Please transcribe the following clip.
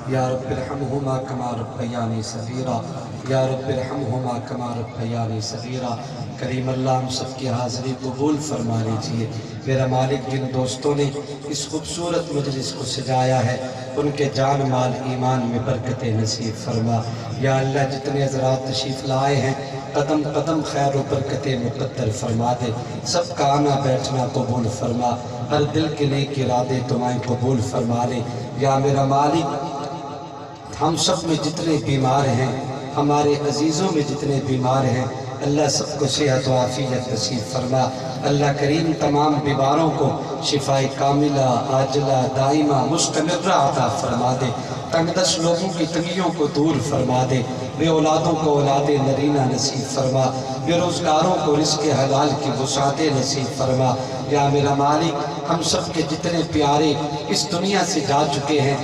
یا رب ارحمہما کما ربیانی صغیرا یا رب ارحمہما کما ربیانی صغیرا۔ کریم اللہ ہم سب کی حاضری قبول فرما لیجئے۔ میرا مالک جن دوستوں نے اس خوبصورت مجلس کو سجایا ہے ان کے جان مال ایمان میں برکت نصیب فرما۔ یا اللہ جتنے حضرات تشریف لائے ہیں قدم قدم خیر و برکت مقدر فرما دے۔ سب کا آنا بیٹھنا قبول فرما، ہر دل کے نیک ارادے تمہیں قبول فرما لے۔ یا میرا مالک ہم سب میں جتنے بیمار ہیں، ہمارے عزیزوں میں جتنے بیمار ہیں، اللہ سب کو صحت و عافیت نصیب فرما۔ اللہ کریم تمام بیماروں کو شفاء کاملہ عاجلہ دائمہ مستمرہ عطا فرما دے۔ تنگ دست لوگوں کی تنگیوں کو دور فرما دے۔ بے اولادوں کو اولاد نرینہ نصیب فرما، بے روزگاروں کو رزق حلال کی وسعتیں نصیب فرما۔ یا میرا مالک ہم سب کے جتنے پیارے اس دنیا سے جا چکے ہیں